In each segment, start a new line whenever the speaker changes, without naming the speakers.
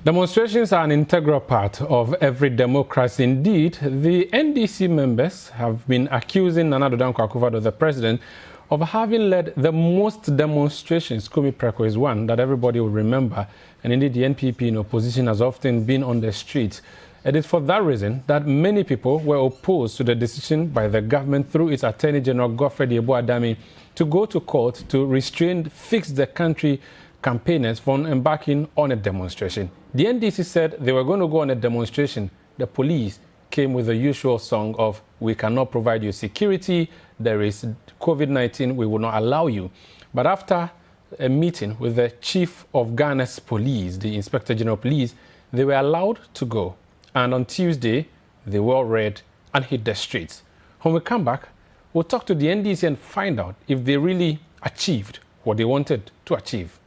Demonstrations are an integral part of every democracy. Indeed, the NDC members have been accusing Nana Addo Dankwa Akufo-Addo, the president, of having led the most demonstrations. Kumi Preko is one that everybody will remember. And indeed, the NPP in opposition has often been on the streets. It is for that reason that many people were opposed to the decision by the government through its Attorney General Godfred Yeboah-Adame to go to court to restrain Fix the Country campaigners from embarking on a demonstration. The NDC said they were going to go on a demonstration. The police came with the usual song of, "We cannot provide you security, there is COVID-19, we will not allow you." But after a meeting with the chief of Ghana's police, the Inspector General of Police, they were allowed to go. And on Tuesday, they wore red and hit the streets. When we come back, we'll talk to the NDC and find out if they really achieved what they wanted to achieve.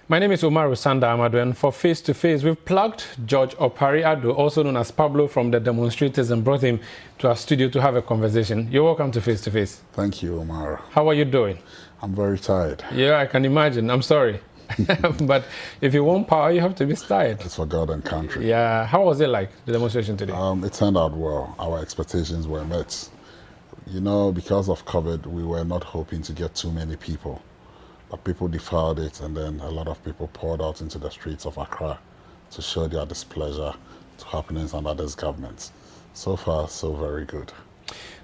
My name is Omar Usanda Amadou, and for Face to Face, we've plugged Judge Opare Addo, also known as Pablo, from the demonstrators, and brought him to our studio to have a conversation. You're welcome to Face to Face.
Thank you, Omar.
How are you doing?
I'm very tired.
Yeah, I can imagine. I'm sorry. But if you want power, you have to be tired.
It's for God and country.
Yeah. How was it like, the demonstration today?
It turned out well. Our expectations were met. You know, because of COVID, we were not hoping to get too many people. But people defied it, and then a lot of people poured out into the streets of Accra to show their displeasure to happenings under this government. So far, so very good.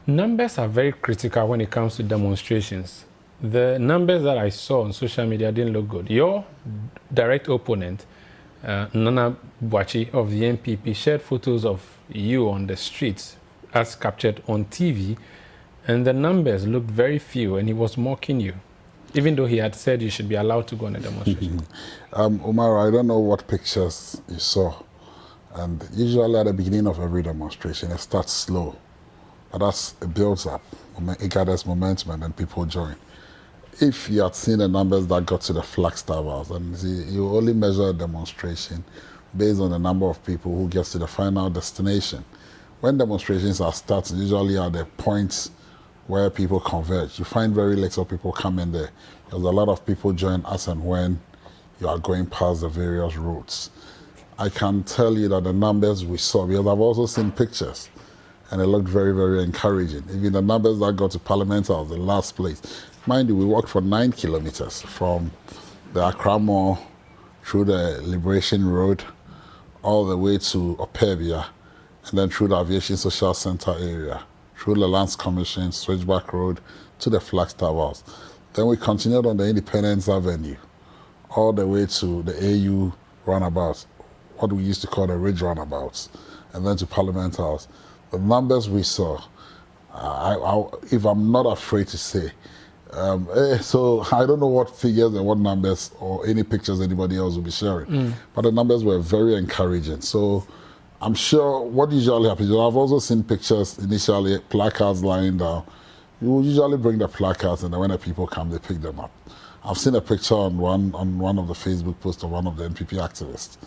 Numbers are very critical when it comes to demonstrations. The numbers that I saw on social media didn't look good. Your direct opponent, Nana Buachi of the NPP, shared photos of you on the streets as captured on TV, and the numbers looked very few, and he was mocking you, even though he had said you should be allowed to go on a demonstration.
Omar, I don't know what pictures you saw. And usually at the beginning of every demonstration, it starts slow. But it builds up, it gathers momentum, and then people join. If you had seen the numbers that got to the flag towers, and you only measure a demonstration based on the number of people who gets to the final destination. When demonstrations are starting, usually at the points where people converge, you find very little people come in there, because a lot of people join as and when you are going past the various routes. I can tell you that the numbers we saw, because I've also seen pictures, and it looked very, very encouraging. Even the numbers that got to Parliament House, the last place. Mind you, we walked for 9 kilometers from the Accra Mall through the Liberation Road all the way to Opare, and then through the Aviation Social Center area, through the Lands Commission, Switchback Road, to the Flag Towers. Then we continued on the Independence Avenue, all the way to the AU roundabout, what we used to call the Ridge roundabouts, and then to Parliament House. The numbers we saw, if I'm not afraid to say, so I don't know what figures and what numbers or any pictures anybody else will be sharing, but the numbers were very encouraging. So I'm sure what usually happens, I've also seen pictures initially, placards lying down. You will usually bring the placards, and then when the people come, they pick them up. I've seen a picture on one of the Facebook posts of one of the NPP activists,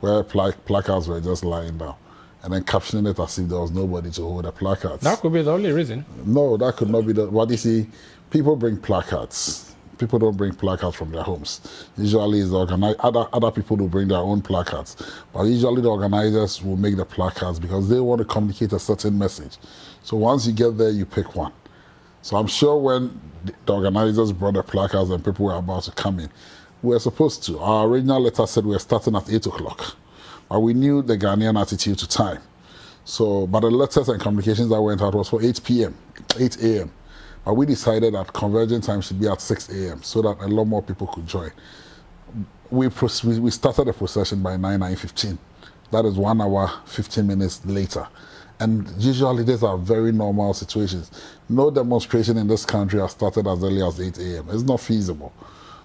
where placards were just lying down, and then captioning it as if there was nobody to hold the placards.
That could be the only reason.
No, that could not be the. What you see, people bring placards. People don't bring placards from their homes. Usually it's other people who bring their own placards. But usually the organizers will make the placards because they want to communicate a certain message. So once you get there, you pick one. So I'm sure when the organizers brought the placards and people were about to come in, we were supposed to. Our original letter said we were starting at 8 o'clock. But we knew the Ghanaian attitude to time. So, but the letters and communications that went out was for 8 a.m. But we decided that converging time should be at 6 a.m. so that a lot more people could join. We started the procession by 9:15. That is 1 hour, 15 minutes later. And usually these are very normal situations. No demonstration in this country has started as early as 8 a.m. It's not feasible.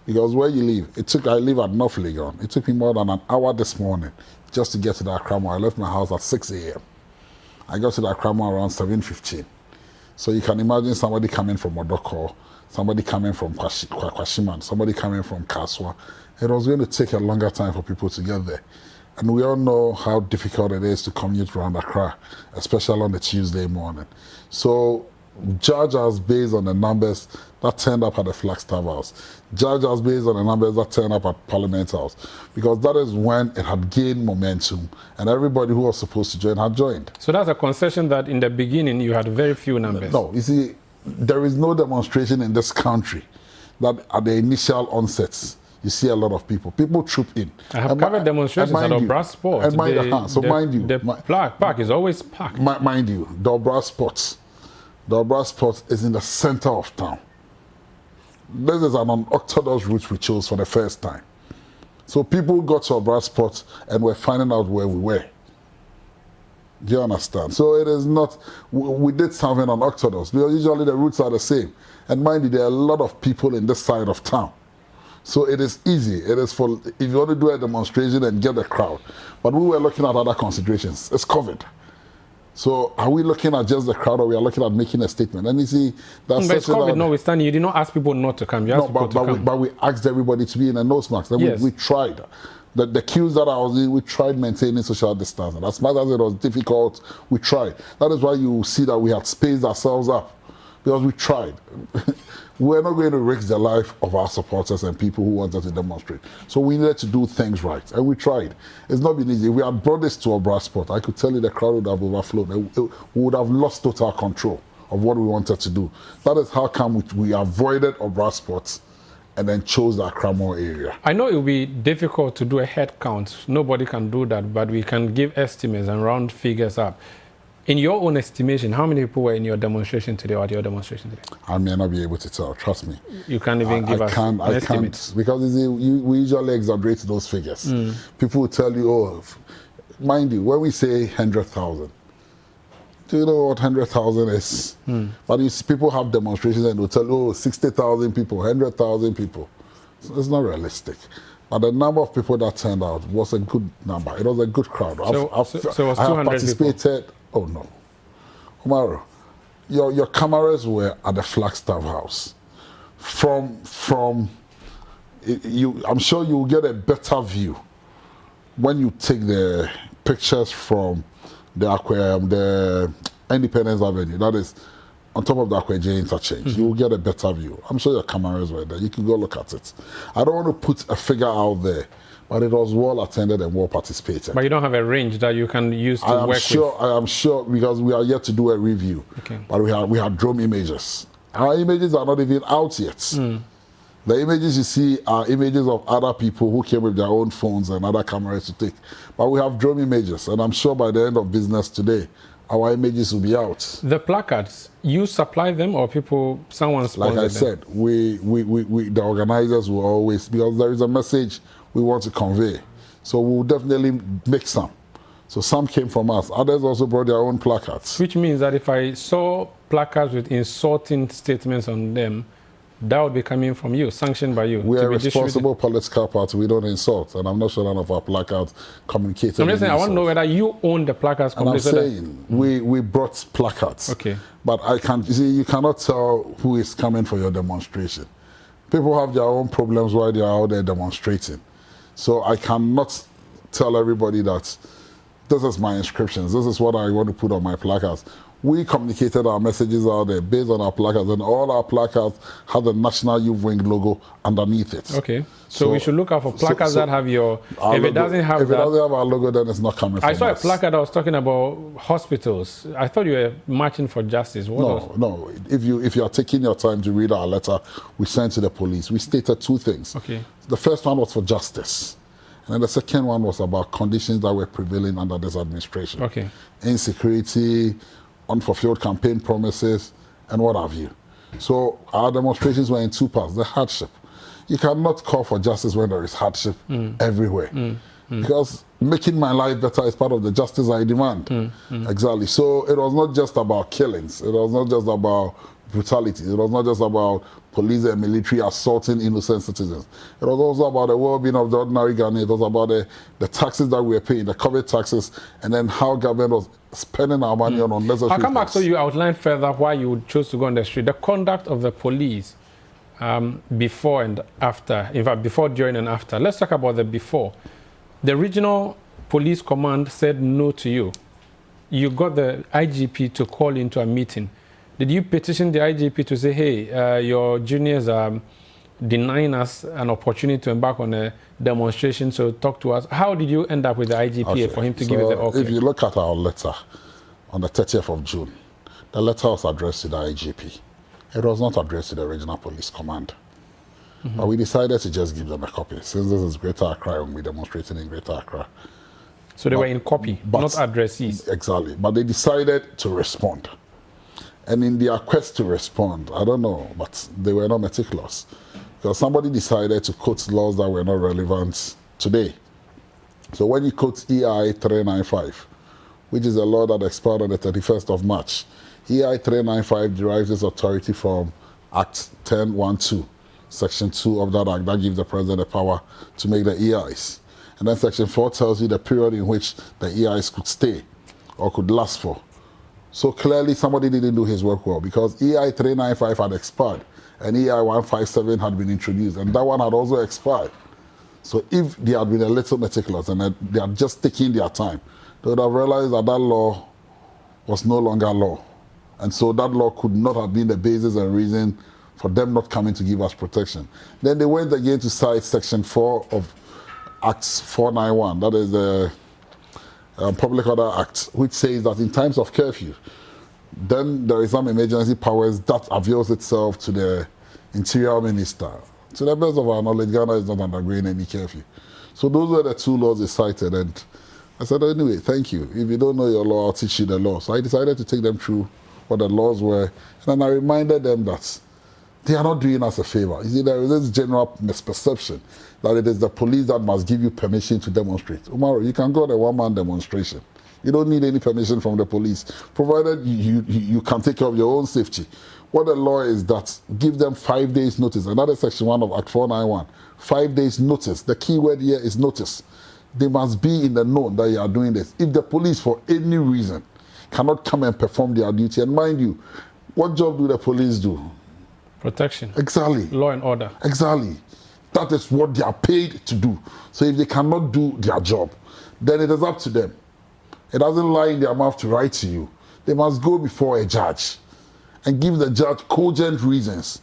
Because where you live, I live at North Legon. It took me more than an hour this morning just to get to the Accra Mall. I left my house at 6 a.m. I got to the Accra Mall around 7:15. So you can imagine somebody coming from Odoko, somebody coming from Kwashiman, somebody coming from Kaswa. It was going to take a longer time for people to get there. And we all know how difficult it is to commute around Accra, especially on a Tuesday morning. So judge us based on the numbers that turned up at the Flagstaff House. Judge us based on the numbers that turned up at Parliament House. Because that is when it had gained momentum and everybody who was supposed to join had joined.
So that's a concession that in the beginning you had very few numbers.
No, you see, there is no demonstration in this country that at the initial onsets you see a lot of people. People troop in.
I have covered demonstrations at Opare Sports.
And mind you,
the park is always packed.
Mind you, the Opare Sports is in the center of town. This is an unorthodox route we chose for the first time. So people got to Opare Sports and were finding out where we were. Do you understand? So it is not, we did something unorthodox because usually the routes are the same. And mind you, there are a lot of people in this side of town. So it is easy. It is for, if you want to do a demonstration and get the crowd. But we were looking at other considerations. It's COVID. So are we looking at just the crowd or we are looking at making a statement? And you see, that's
but it's COVID notwithstanding, you did not ask people not to come. You asked people to come.
But we asked everybody to be in a nose mask.
Yes.
We tried. The queues that I was in, we tried maintaining social distancing. As much as it was difficult, we tried. That is why you see that we had spaced ourselves up. Because we tried. We're not going to risk the life of our supporters and people who wanted to demonstrate. So we needed to do things right, and we tried. It's not been easy. If we had brought this to Opare Sport, I could tell you the crowd would have overflowed. We would have lost total control of what we wanted to do. That is how come we avoided Opare Sports and then chose the Akramore area.
I know it will be difficult to do a head count. Nobody can do that, but we can give estimates and round figures up. In your own estimation, how many people were in your demonstration today or at your demonstration today?
I may not be able to tell, trust me.
You can't even give us an estimate?
Can't, because we usually exaggerate those figures. People will tell you, oh, mind you, when we say 100,000, do you know what 100,000 is? But you see, people have demonstrations and they'll tell you, oh, 60,000 people, 100,000 people. So it's not realistic. But the number of people that turned out was a good number. It was a good crowd.
So it was 200
participated.
People.
Oh no, Omaro, your cameras were at the Flagstaff House. From you, I'm sure you will get a better view when you take the pictures from the aquarium, the Independence Avenue. That is on top of the Aquaje interchange. You will get a better view. I'm sure your cameras were there. You can go look at it. I don't want to put a figure out there, but it was well attended and well participated. But
you don't have a range that you can use to work with?
I am sure, because we are yet to do a review.
Okay.
But we have drone images. Our images are not even out yet. The images you see are images of other people who came with their own phones and other cameras to take. But we have drone images, and I'm sure by the end of business today, our images will be out. The
placards, you supply them or someone sponsors them?
Like I said, the organizers will always, because there is a message we want to convey. So we'll definitely make some. So some came from us. Others also brought their own placards.
Which means that if I saw placards with insulting statements on them, that would be coming from you, sanctioned by you.
We are a responsible political party. We don't insult. And I'm not sure none of our placards communicate.
I'm just saying, I want to know whether you own the placards.
And I'm saying, we brought placards.
Okay.
But you cannot tell who is coming for your demonstration. People have their own problems while they are out there demonstrating. So I cannot tell everybody that this is my inscriptions, this is what I want to put on my placards. We communicated our messages out there based on our placards, and all our placards have the National Youth Wing logo underneath it.
Okay. So we should look out for placards that have your... If it doesn't have
our logo, then it's not coming from us.
I saw a placard that was talking about hospitals. I thought you were marching for justice.
No. If you are taking your time to read our letter we sent to the police, we stated two things.
Okay.
The first one was for justice. And then the second one was about conditions that were prevailing under this administration.
Okay.
Insecurity, unfulfilled campaign promises, and what have you. So our demonstrations were in two parts. The hardship. You cannot call for justice when there is hardship everywhere. Because making my life better is part of the justice I demand. Exactly. So it was not just about killings. It was not just about brutality. It was not just about police and military assaulting innocent citizens. It was also about the well-being of the ordinary Ghanaian. It was about the taxes that we were paying, the COVID taxes, and then how government was spending our money on unnecessary
I'll come back so you outline further why you chose to go on the street. The conduct of the police before and after, in fact, before, during, and after. Let's talk about the before. The regional police command said no to you. You got the IGP to call into a meeting. Did you petition the IGP to say, hey, your juniors are denying us an opportunity to embark on a demonstration, so talk to us? How did you end up with the IGP for him to give you the okay?
If you look at our letter on the 30th of June, the letter was addressed to the IGP. It was not addressed to the Regional Police Command. But we decided to just give them a copy. Since this is Greater Accra, and we're demonstrating in Greater Accra.
So they were in copy, not addressees.
Exactly. But they decided to respond. And in their quest to respond, I don't know, but they were not meticulous. Because somebody decided to quote laws that were not relevant today. So when you quote EI 395, which is a law that expired on the 31st of March, EI 395 derives its authority from Act 1012, Section 2 of that act, that gives the president the power to make the EIs. And then Section 4 tells you the period in which the EIs could stay or could last for. So clearly somebody didn't do his work well, because EI 395 had expired and EI 157 had been introduced, and that one had also expired. So if they had been a little meticulous and they had just taken their time, they would have realized that that law was no longer law. And so that law could not have been the basis and reason for them not coming to give us protection. Then they went again to cite Section 4 of Act 491, that is the Public Order Act, which says that in times of curfew, then there is some emergency powers that avails itself to the Interior Minister. To the best of our knowledge, Ghana is not undergoing any curfew. So those were the two laws they cited, and I said, anyway, thank you. If you don't know your law, I'll teach you the law. So I decided to take them through what the laws were, and then I reminded them that they are not doing us a favor. You see, there is this general misperception that it is the police that must give you permission to demonstrate. Umaru, you can go on a one-man demonstration. You don't need any permission from the police, provided you can take care of your own safety. What the law is that give them 5 days notice. And that is Section 1 of Act 491. 5 days notice. The key word here is notice. They must be in the know that you are doing this. If the police, for any reason, cannot come and perform their duty, and mind you, what job do the police do?
Protection.
Exactly.
Law and order.
Exactly. That is what they are paid to do. So if they cannot do their job, then it is up to them. It doesn't lie in their mouth to write to you. They must go before a judge and give the judge cogent reasons.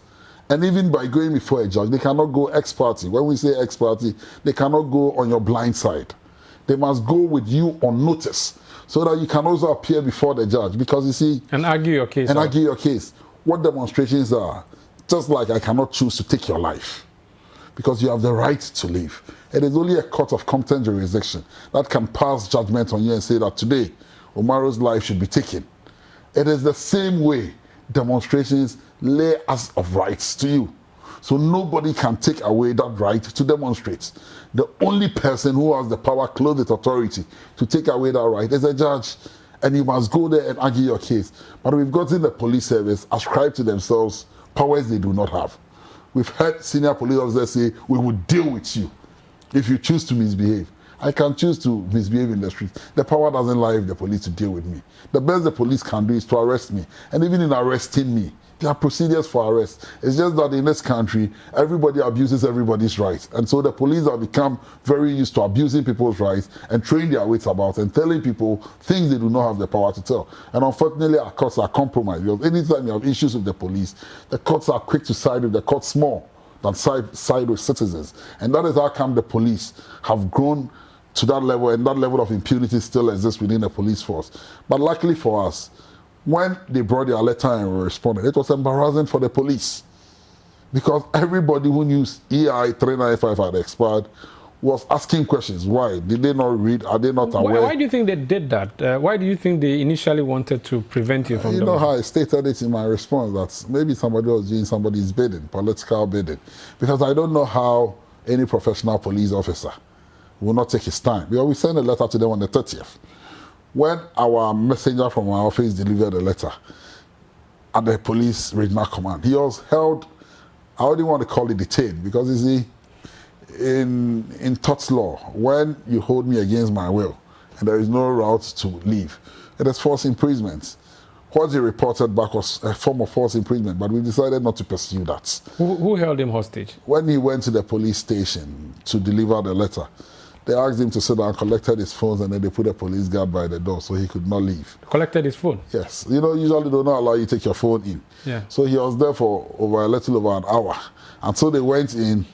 And even by going before a judge, they cannot go ex parte. When we say ex parte, they cannot go on your blind side. They must go with you on notice so that you can also appear before the judge. Because you see...
And argue your case.
And argue your case. What demonstrations are, just like I cannot choose to take your life, because you have the right to live. It is only a court of competent jurisdiction that can pass judgment on you and say that today, Umaru's life should be taken. It is the same way demonstrations lay as of rights to you. So nobody can take away that right to demonstrate. The only person who has the power, clothed authority, to take away that right is a judge. And you must go there and argue your case. But we've gotten the police service ascribed to themselves powers they do not have. We've heard senior police officers say, we will deal with you if you choose to misbehave. I can choose to misbehave in the street. The power doesn't lie with the police to deal with me. The best the police can do is to arrest me. And even in arresting me, there are procedures for arrest. It's just that in this country, everybody abuses everybody's rights. And so the police have become very used to abusing people's rights and throwing their wits about and telling people things they do not have the power to tell. And unfortunately, our courts are compromised. Because anytime you have issues with the police, the courts are quick to side with the courts more than side with citizens. And that is how come the police have grown to that level, and that level of impunity still exists within the police force. But luckily for us, when they brought their letter and we responded, it was embarrassing for the police, because everybody who knew EI 395 had expired was asking questions. Why? Did they not read? Are they not aware?
Why do you think they did that? Why do you think they initially wanted to prevent you from
You know how I stated it in my response, that maybe somebody was doing somebody's bidding, political bidding. Because I don't know how any professional police officer will not take his time. Because we sent a letter to them on the 30th. When our messenger from our office delivered a letter at the police regional command, he was held, I wouldn't want to call it detained, because you see, in tort law, when you hold me against my will and there is no route to leave, it is forced imprisonment. What he reported back was a form of forced imprisonment, but we decided not to pursue that.
Who held him hostage?
When he went to the police station to deliver the letter, They asked him to sit down, collected his phones, and then they put a police guard by the door so he could not leave.
Collected his phone?
Yes. You know, usually they don't allow you to take your phone in.
Yeah.
So he was there for a little over an hour. And so they went in,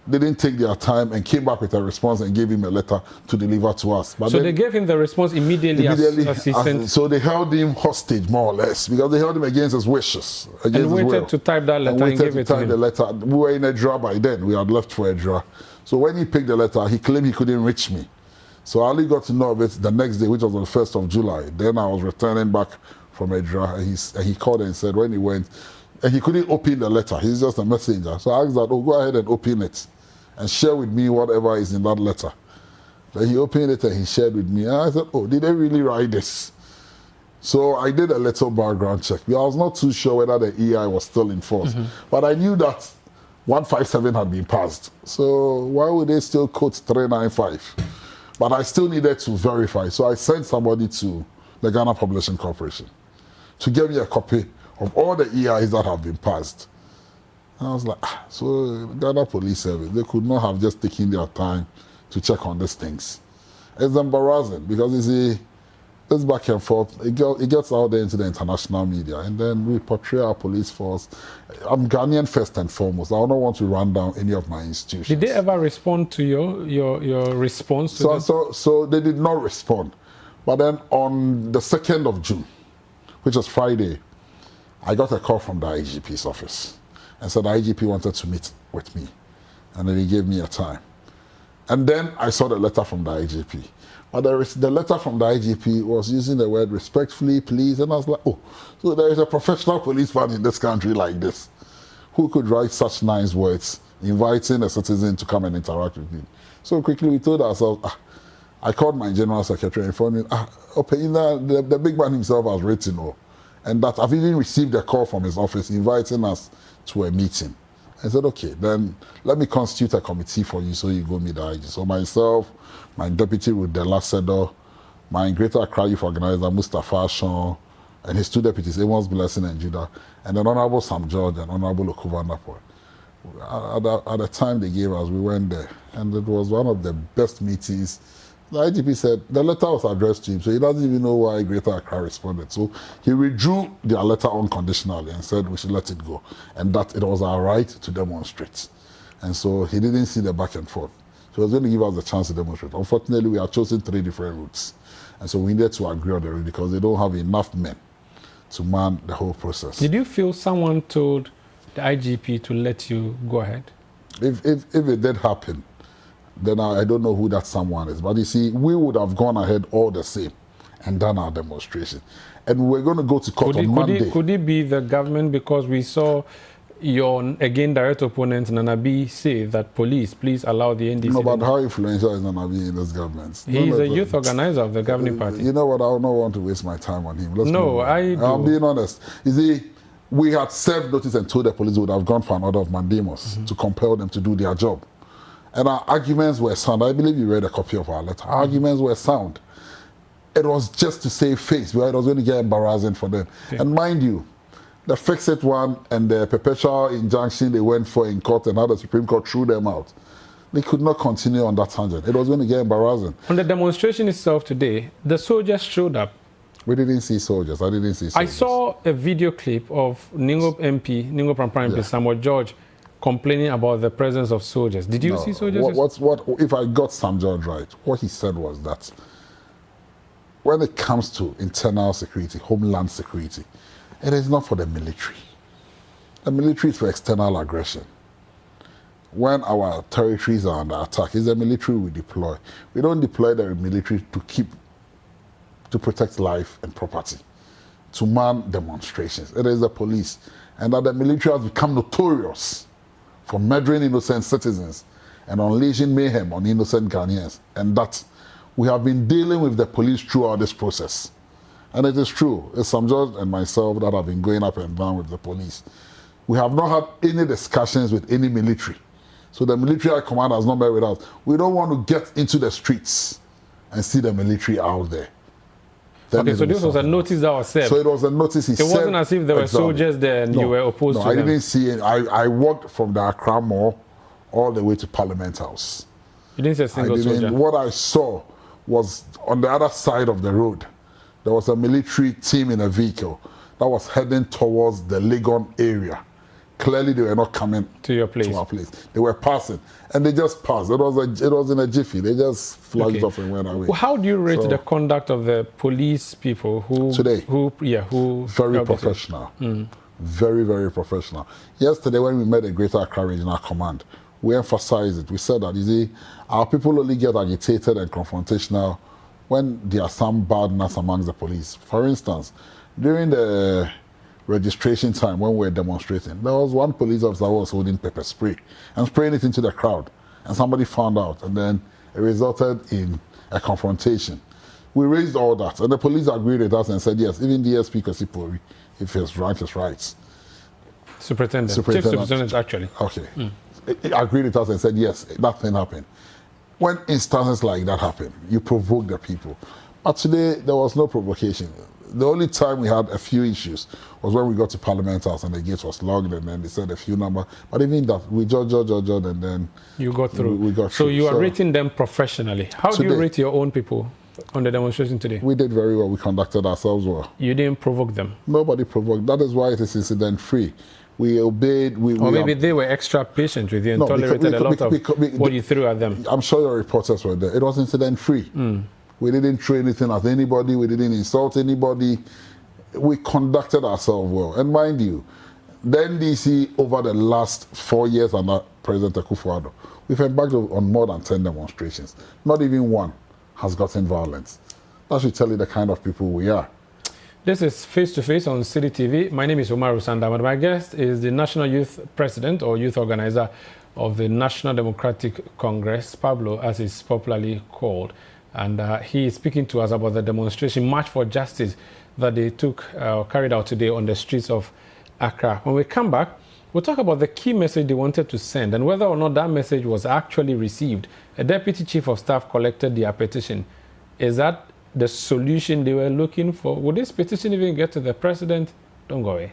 they didn't take their time, and came back with a response and gave him a letter to deliver to us. But
so they gave him the response immediately as he sent.
So they held him hostage, more or less, because they held him against his wishes.
And waited to type that letter and give it to him.
The letter. We were in Edra by then. We had left for Edra. So when he picked the letter, he claimed he couldn't reach me. So I only got to know of it the next day, which was on the 1st of July. Then I was returning back from Edra, and he called and said when he went, and he couldn't open the letter. He's just a messenger. So I asked that, oh, go ahead and open it and share with me whatever is in that letter. Then he opened it and he shared with me. And I said, oh, did they really write this? So I did a little background check. I was not too sure whether the EI was still in force. But I knew that 157 had been passed. So why would they still quote 395? But I still needed to verify. So I sent somebody to the Ghana Publishing Corporation to give me a copy of all the EIs that have been passed. And I was like, so Ghana Police Service, they could not have just taken their time to check on these things. It's embarrassing because you see, this back and forth, it gets out there into the international media, and then we portray our police force. I'm Ghanaian first and foremost. I don't want to run down any of my institutions.
Did they ever respond to your response to this?
So they did not respond. But then on the 2nd of June, which was Friday, I got a call from the IGP's office and said the IGP wanted to meet with me. And then he gave me a time. And then I saw the letter from the IGP. But the letter from the IGP was using the word respectfully, please. And I was like, oh, so there is a professional policeman in this country like this who could write such nice words, inviting a citizen to come and interact with me. So quickly we told ourselves, I called my general secretary and informed him, Opare, the big man himself has written, and that I've even received a call from his office inviting us to a meeting. I said, okay, then let me constitute a committee for you so you go meet the IG. So myself, my deputy with the Lasedo, my Greater Accra Youth Organizer, Mustafa Sean, and his two deputies, Amos Blessing and Judah, and then Honorable Sam George and Honorable Okuva Napo. At the time they gave us, we went there, and it was one of the best meetings. The IGP said the letter was addressed to him, so he doesn't even know why Greater Accra responded. So he withdrew their letter unconditionally and said we should let it go, and that it was our right to demonstrate. And so he didn't see the back and forth. So he was going to give us the chance to demonstrate. Unfortunately, we had chosen 3 different routes, and so we needed to agree on the route because they don't have enough men to man the whole process. Did
you feel someone told the IGP to let you go ahead?
If it did happen, then I don't know who that someone is. But you see, we would have gone ahead all the same and done our demonstration. And we're going to go to court on Monday.
Could it be the government? Because we saw your, again, direct opponent, Nanabi, say that please allow the NDC.
No, but how influential is Nanabi in this government?
He's a youth organizer of the governing party.
You know what? I don't want to waste my time on him.
I'm
being honest. You see, we had served notice and told the police we would have gone for an order of mandamus to compel them to do their job. And our arguments were sound. I believe you read a copy of our letter. Our arguments were sound. It was just to save face. It was going to get embarrassing for them. Okay. And mind you, the fix-it one and the perpetual injunction they went for in court and how the Supreme Court threw them out. They could not continue on that tangent. It was going to get embarrassing.
On the demonstration itself today, the soldiers showed up.
We didn't see soldiers. I didn't see soldiers.
I saw a video clip of Ningo Prampan MP, Samuel George, complaining about the presence of soldiers. Did you see soldiers?
If I got Sam George right, what he said was that when it comes to internal security, homeland security, it is not for the military. The military is for external aggression. When our territories are under attack, it's the military we deploy. We don't deploy the military to protect life and property, to man demonstrations. It is the police. And that the military has become notorious for murdering innocent citizens and unleashing mayhem on innocent Ghanaians. And that we have been dealing with the police throughout this process. And it is true. It's Sam George and myself that have been going up and down with the police. We have not had any discussions with any military. So the military command has not met with us. We don't want to get into the streets and see the military out there.
Okay, so this was a notice that was served.
So it was a notice he
said. It wasn't as if there were soldiers there and you were opposed to them.
No, I didn't see it. I walked from the Accra Mall all the way to Parliament House.
You didn't see a single soldier?
What I saw was on the other side of the road, there was a military team in a vehicle that was heading towards the Legon area. Clearly, they were not coming
to your place.
To our place. They were passing, and they just passed. It was in a jiffy. They just flashed off and went away.
Well, how do you rate the conduct of the police people who
today?
Who
very professional, very, very professional. Yesterday, when we met the Greater Accra Regional Command, we emphasized it. We said that, you see, our people only get agitated and confrontational when there are some badness amongst the police. For instance, during the registration time when we were demonstrating, there was one police officer who was holding pepper spray and spraying it into the crowd, and somebody found out, and then it resulted in a confrontation. We raised all that, and the police agreed with us and said, yes, even DSP Kosipori, if it's right, it's right.
Superintendent. Chief Superintendent, actually.
Okay. He agreed with us and said, yes, that thing happened. When instances like that happen, you provoke the people. But today, there was no provocation. The only time we had a few issues was when we got to Parliament House and the gate was locked, and then they said a few numbers. But even that, we judged, and then
you got through.
We got through.
So you are rating them professionally. How do you rate your own people on the demonstration today?
We did very well. We conducted ourselves well.
You didn't provoke them?
Nobody provoked. That is why it is incident-free. We obeyed.
Or maybe they were extra patient with you and tolerated a lot of what you threw at them.
I'm sure your reporters were there. It was incident-free. We didn't throw anything at anybody. We didn't insult anybody. We conducted ourselves well. And mind you, the NDC over the last 4 years under President Akufo-Addo, we've embarked on more than 10 demonstrations. Not even one has gotten violence. That should tell you the kind of people we are.
This is Face to Face on City TV. My name is Umaru Sandam, and my guest is the National Youth President or Youth Organizer of the National Democratic Congress, Pablo, as is popularly called. And he is speaking to us about the demonstration, March for Justice, that they carried out today on the streets of Accra. When we come back, we'll talk about the key message they wanted to send and whether or not that message was actually received. A Deputy Chief of Staff collected their petition. Is that the solution they were looking for? Would this petition even get to the President? Don't go away.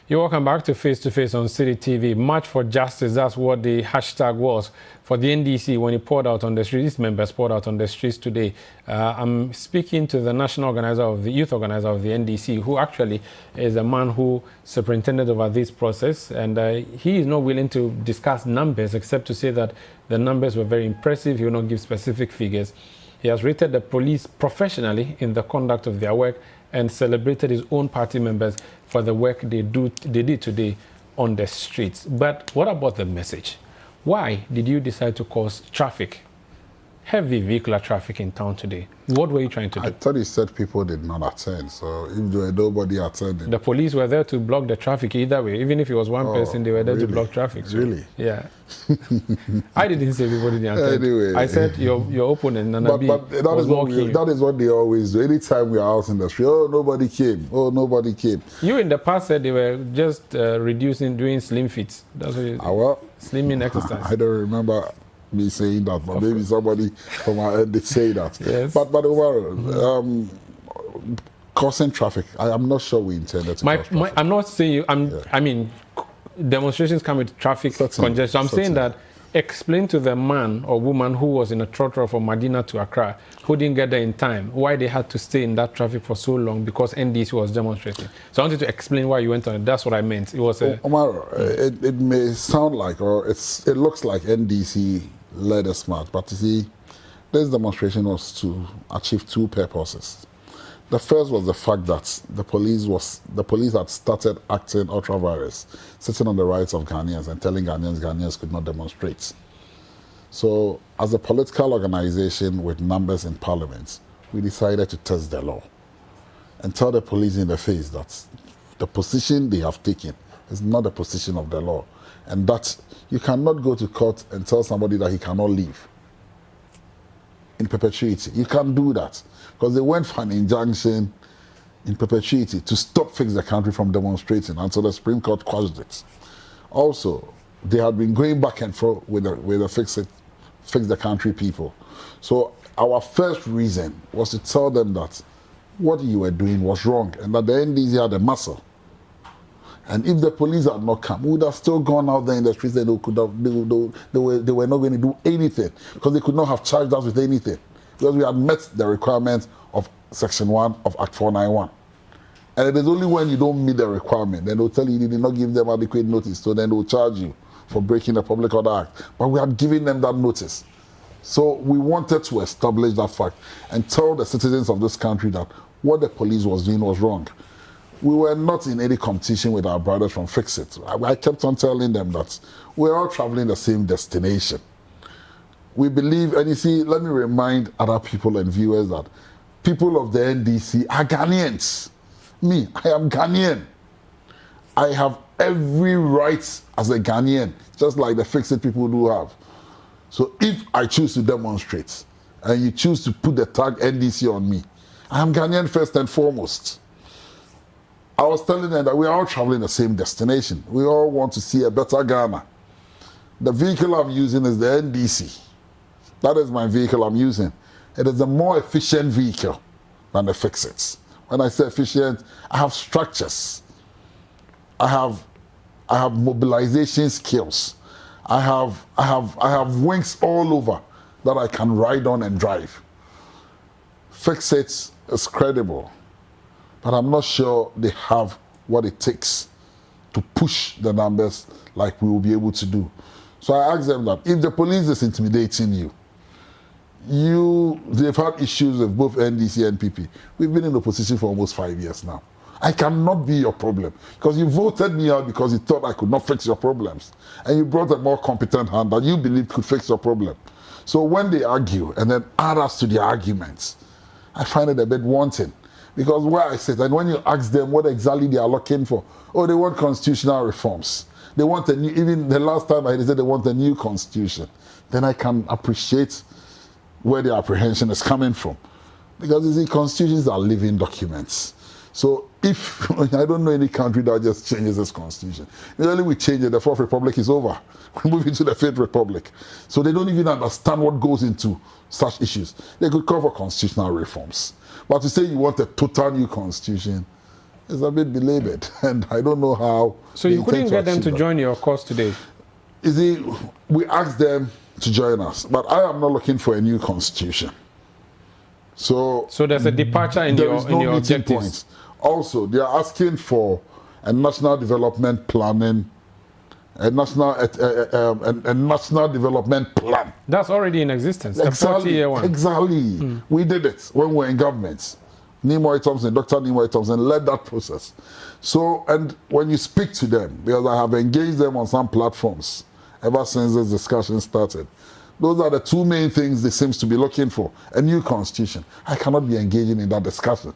You're welcome back to Face on City TV. March for Justice, that's what the hashtag was for the NDC when it poured out on the streets. These members poured out on the streets today. I'm speaking to the national organizer of the youth organizer of the NDC, who actually is a man who superintended over this process. And he is not willing to discuss numbers except to say that the numbers were very impressive. He will not give specific figures. He has rated the police professionally in the conduct of their work and celebrated his own party members for the work they did today on the streets. But what about the message? Why did you decide to cause traffic, heavy vehicular traffic in town today? What were you trying to do?
I thought he said people did not attend, so if there were nobody attending.
The police were there to block the traffic either way. Even if it was one person, they were there to block traffic.
So, really?
Yeah. I didn't say people didn't attend. Anyway. I said your opponent, Nanabi,
that is what they always do. Anytime we are out in the street, oh, nobody came. Oh, nobody came.
You in the past said they were just doing slim fits. That's what you slimming exercise.
I don't remember me saying that, but maybe somebody from our end did say that.
Yes.
But overall, causing traffic, I'm not sure we intended to cause traffic.
I'm not saying I mean, demonstrations come with traffic congestion. I'm saying that explain to the man or woman who was in a trotro from Medina to Accra, who didn't get there in time, why they had to stay in that traffic for so long because NDC was demonstrating. So I wanted to explain why you went on it. That's what I meant. It was
Omar, it may sound like, or it looks like NDC led us smart, but you see, this demonstration was to achieve two purposes. The first was the fact that the police had started acting ultra-virus, sitting on the rights of Ghanaians and telling Ghanaians could not demonstrate. So, as a political organization with numbers in parliament, we decided to test the law and tell the police in the face that the position they have taken is not the position of the law, and that you cannot go to court and tell somebody that he cannot leave in perpetuity. You can't do that, because they went for an injunction in perpetuity to Fix the Country from demonstrating until the Supreme Court quashed it. Also, they had been going back and forth with the Fix the Country people. So our first reason was to tell them that what you were doing was wrong and that the NDC had a muscle And if the police had not come, we would have still gone out there in the streets and they were not going to do anything, because they could not have charged us with anything, because we had met the requirements of Section 1 of Act 491. And it is only when you don't meet the requirement, then they'll tell you did not give them adequate notice, so then they'll charge you for breaking the Public Order Act. But we had given them that notice. So we wanted to establish that fact and tell the citizens of this country that what the police was doing was wrong. We were not in any competition with our brothers from Fix It. I kept on telling them that we're all traveling the same destination. We believe, and you see, let me remind other people and viewers that people of the NDC are Ghanaians. Me, I am Ghanaian. I have every right as a Ghanaian, just like the Fix It people do have. So if I choose to demonstrate and you choose to put the tag NDC on me, I am Ghanaian first and foremost. I was telling them that we are all traveling the same destination. We all want to see a better Ghana. The vehicle I'm using is the NDC. That is my vehicle I'm using. It is a more efficient vehicle than the Fix It. When I say efficient, I have structures. I have mobilization skills. I have wings all over that I can ride on and drive. Fix It is credible, but I'm not sure they have what it takes to push the numbers like we will be able to do. So I asked them that if the police is intimidating they've had issues with both NDC and PP. We've been in opposition for almost 5 years now. I cannot be your problem, because you voted me out because you thought I could not fix your problems. And you brought a more competent hand that you believed could fix your problem. So when they argue and then add us to their arguments, I find it a bit wanting. Because where I sit, and when you ask them what exactly they are looking for, oh, they want constitutional reforms. They want a new, even the last time I said they want a new constitution. Then I can appreciate where the apprehension is coming from. Because you see, constitutions are living documents. So if, I don't know any country that just changes its constitution. Usually we change it, the Fourth Republic is over. We move into the Fifth Republic. So they don't even understand what goes into such issues. They could call for constitutional reforms. But to say you want a total new constitution is a bit belabored. And I don't know how.
So you couldn't get them to join your cause today?
You see, we asked them to join us, but I am not looking for a new constitution. So
there's a departure in your objectives.
Points. Also, they are asking for a national development planning, a national development plan.
That's already in existence. Exactly. The 40-year one.
Exactly. We did it when we were in government. Dr. Nimoy Thompson led that process. So, and when you speak to them, because I have engaged them on some platforms ever since this discussion started, those are the two main things they seem to be looking for. A new constitution. I cannot be engaging in that discussion.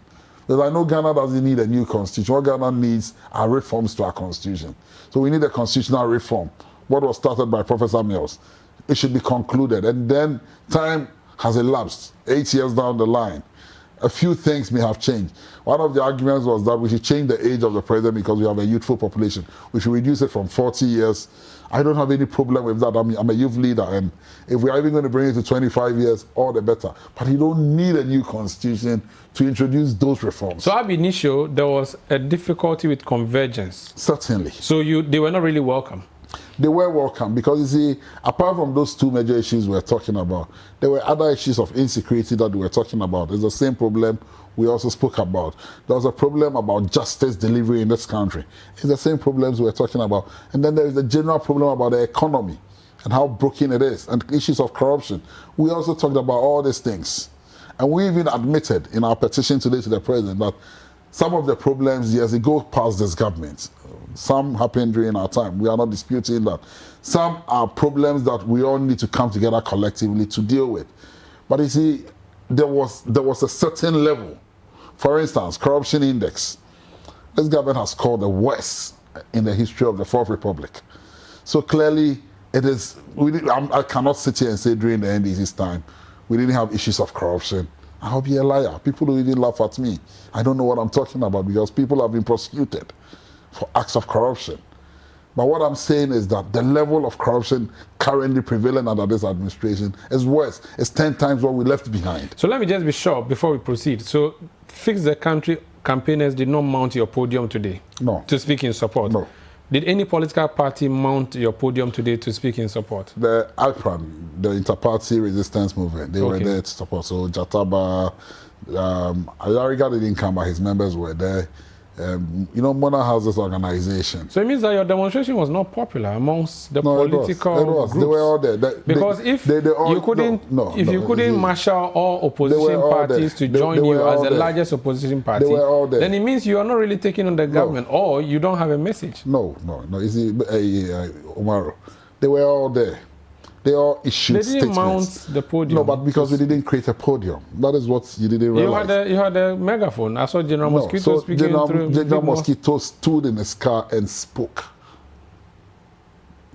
Because I know Ghana doesn't need a new constitution. What Ghana needs are reforms to our constitution. So we need a constitutional reform. What was started by Professor Mills, it should be concluded. And then time has elapsed, 8 years down the line. A few things may have changed. One of the arguments was that we should change the age of the president because we have a youthful population. We should reduce it from 40 years. I don't have any problem with that. I'm a youth leader, and if we are even going to bring it to 25 years, all the better. But you don't need a new constitution to introduce those reforms. So
ab initio, there was a difficulty with convergence.
Certainly.
So they were not really welcome.
They were welcome because, you see, apart from those two major issues we're talking about, there were other issues of insecurity that we were talking about. It's the same problem we also spoke about. There was a problem about justice delivery in this country. It's the same problems we're talking about. And then there is a general problem about the economy and how broken it is, and issues of corruption. We also talked about all these things. And we even admitted in our petition today to the president that some of the problems, yes, they go past this government. Some happened during our time. We are not disputing that. Some are problems that we all need to come together collectively to deal with. But you see, there was a certain level. For instance, corruption index. This government has scored the worst in the history of the Fourth Republic. So clearly, it is. I cannot sit here and say during the NDC's time we didn't have issues of corruption. I'll be a liar. People don't even laugh at me. I don't know what I'm talking about because people have been prosecuted for acts of corruption. But what I'm saying is that the level of corruption currently prevalent under this administration is worse. It's 10 times what we left behind.
So let me just be sure before we proceed. So fix the country campaigners did not mount your podium today
No.
to speak in support.
No.
Did any political party mount your podium today to speak in support?
The ALPRAN, the Inter-Party Resistance Movement, they were there to support. So Jataba, Ayariga didn't come, but his members were there. You know, Mona has this organization.
So it means that your demonstration was not popular amongst the political groups.
They were all there.
Because if you couldn't marshal all opposition parties to join you as the largest opposition party, then it means you are not really taking on the government, or you don't have a message.
No. You see, Umaru, they were all there. They all issued statements. They didn't
mount the podium.
No, but because we didn't create a podium. That is what you didn't realize.
You had a megaphone. I saw General Mosquito speaking through...
General Mosquito stood in his car and spoke.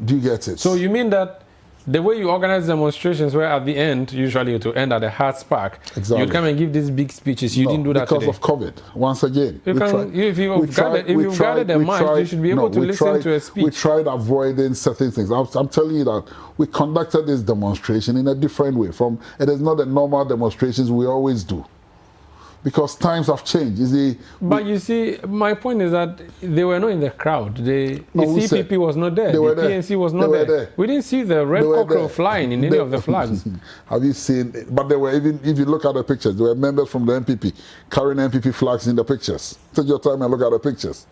Do you get it?
So you mean that the way you organize demonstrations, where at the end, usually to end at a hard spark, you come and give these big speeches. You didn't do that
because of COVID. Once again,
if you've gathered a march, you should be able to listen to a speech.
We tried avoiding certain things. I'm telling you that we conducted this demonstration in a different way. It is not the normal demonstrations we always do. Because times have changed.
But you see, my point is that they were not in the crowd. The CPP was not there. The PNC was not there. We didn't see the red cockerel flying in any of the flags.
Have you seen? But there were, even if you look at the pictures, there were members from the MPP carrying MPP flags in the pictures. Take your time and look at the pictures.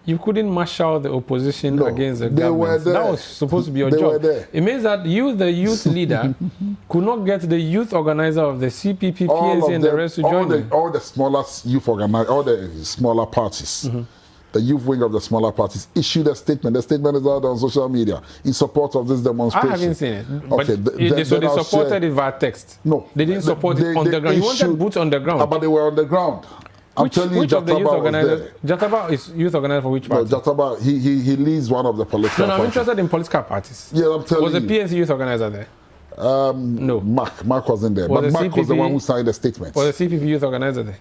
You couldn't marshal the opposition against the government. That was supposed to be your job. It means that you, the youth leader, could not get the youth organizer of the CPP, PNC, and the rest to join you.
All the smaller youth organizers, all the smaller parties, the youth wing of the smaller parties issued a statement. The statement is out on social media in support of this demonstration.
I haven't seen it.
Okay,
so they supported it via text?
No.
They didn't support it on the ground. You wanted boots on the ground.
But they were on the ground.
Which of the youth organizers? Jataba is youth organizer for which party?
No, Jataba, he leads one of the political parties.
I'm interested in political parties.
Yeah, I'm telling you.
Was the PNC youth organizer there? No.
Mark wasn't there. But Mark was the one who signed the statement.
Was the CPP youth organizer there?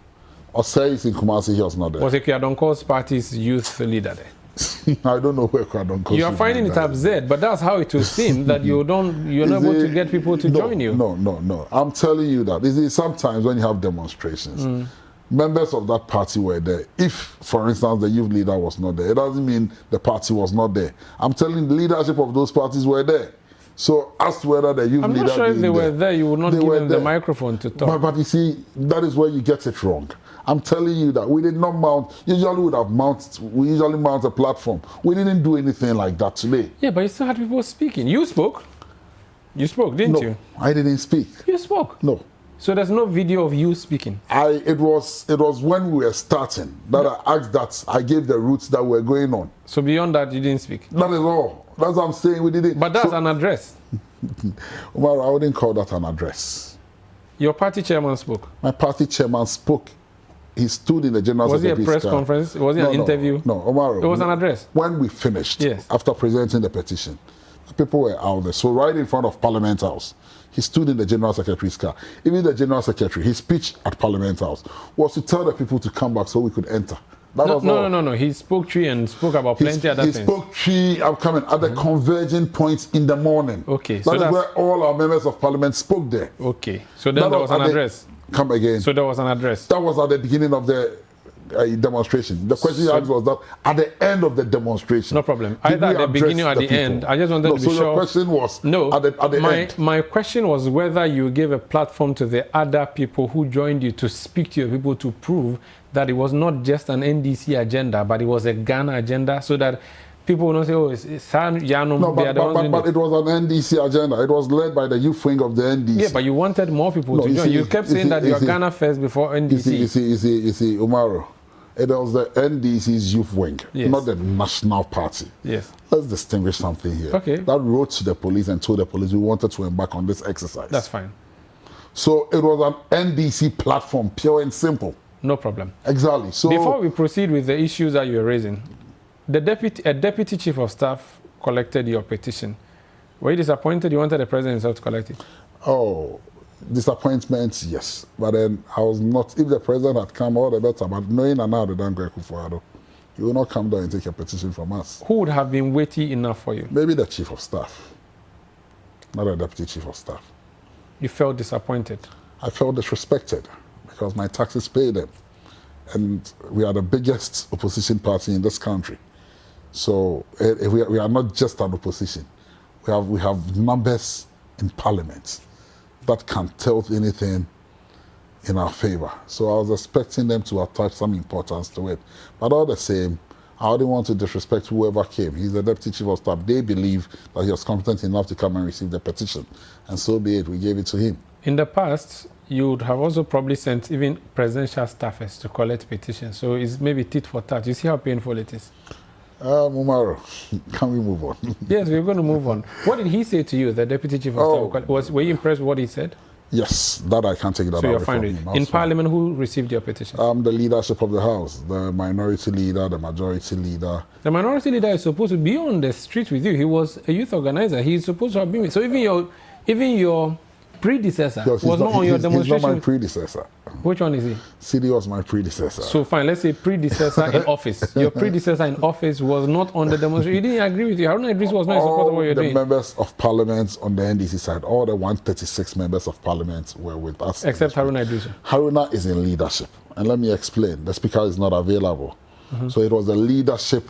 Osei is in Kumasi, he was not there.
Was the Kwadonko's party's youth leader there?
I don't know where Kwadonko.
You are finding it absurd, but that's how it will seem that you're not able to get people to join you.
No. I'm telling you that. Sometimes when you have demonstrations, members of that party were there. If, for instance, the youth leader was not there, it doesn't mean the party was not there. I'm telling you, the leadership of those parties were there. So, as to whether the youth leader...
I'm not sure if they were there, you would not give them the microphone to talk.
But you see, that is where you get it wrong. I'm telling you that we did not mount... We usually mount a platform. We didn't do anything like that today.
Yeah, but you still had people speaking. You spoke. You spoke, didn't you?
No, I didn't speak.
You spoke?
No.
So there's no video of you speaking?
It was when we were starting that I asked that. I gave the routes that were going on.
So beyond that, you didn't speak?
That is all. That's what I'm saying. We didn't.
But that's an address.
Well, I wouldn't call that an address.
Your party chairman spoke?
My party chairman spoke. He stood in the general secretary's
Was it a press conference? Was it an interview?
No, Omaro.
It was an address?
When we finished, after presenting the petition, people were out there. So right in front of Parliament House, he stood in the General Secretary's car. Even the General Secretary, his speech at Parliament House was to tell the people to come back so we could enter.
No. He spoke tree and spoke about plenty other things.
He spoke tree, I'm coming, at the converging points in the morning.
Okay.
That is where all our members of Parliament spoke there.
Okay. So then there was an address.
Come again.
So there was an address.
That was at the beginning of the demonstration. The question you asked was that at the end of the demonstration.
No problem. Either at the beginning or at the end. I just wanted to be sure.
So your question was at the end.
My question was whether you gave a platform to the other people who joined you to speak to your people to prove that it was not just an NDC agenda, but it was a Ghana agenda, so that people will not say, oh, it's Yanum.
No, but it was an NDC agenda. It was led by the youth wing of the NDC.
Yeah, but you wanted more people to join. You kept saying that you are Ghana first before NDC.
You see, Umaru. It was the NDC's youth wing, not the national party.
Yes.
Let's distinguish something here.
Okay.
That wrote to the police and told the police we wanted to embark on this exercise.
That's fine.
So it was an NDC platform, pure and simple.
No problem.
Exactly. So
before we proceed with the issues that you're raising, a deputy chief of staff collected your petition. Were you disappointed you wanted the president himself to collect it?
Oh, disappointment, yes. But then I was not, if the president had come, all the better. But knowing now the Dangwe Kufuado, he will not come down and take a petition from us.
Who would have been weighty enough for you?
Maybe the chief of staff, not a deputy chief of staff.
You felt disappointed?
I felt disrespected because my taxes paid them. And we are the biggest opposition party in this country. So we are not just an opposition. We have numbers in parliament that can tilt anything in our favor. So I was expecting them to attach some importance to it. But all the same, I didn't want to disrespect whoever came. He's the deputy chief of staff. They believe that he was competent enough to come and receive the petition. And so be it, we gave it to him.
In the past, you would have also probably sent even presidential staffers to collect petitions. So it's maybe tit for tat. You see how painful it is?
Mumaro, can we move on?
Yes, we're going to move on. What did he say to you, the deputy chief of staff? Were you impressed with what he said?
Yes, that I can't take that away from him.
In Parliament, who received your petition?
The leadership of the House, the minority leader, the majority leader.
The minority leader is supposed to be on the street with you. He was a youth organizer. He's supposed to have been with. So even your predecessor was not on your demonstration.
He's not my predecessor.
Which one is he?
CD was my predecessor.
So fine, let's say predecessor in office. Your predecessor in office was not on the demonstration. He didn't agree with you. Haruna Idris was not in support of what you're doing.
All the members of parliament on the NDC side, all the 136 members of parliament were with us.
Except Haruna Idris.
Haruna is in leadership. And let me explain. The speaker is not available. So it was the leadership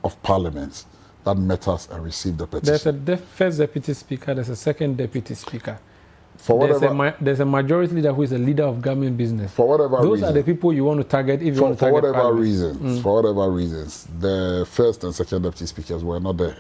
of parliament that met us and received the petition.
There's a first deputy speaker, there's a second deputy speaker.
There's
a majority leader who is a leader of government business.
For whatever reason.
Those are the people you want to target if you want to target
For whatever reasons, the first and second deputy speakers were not there.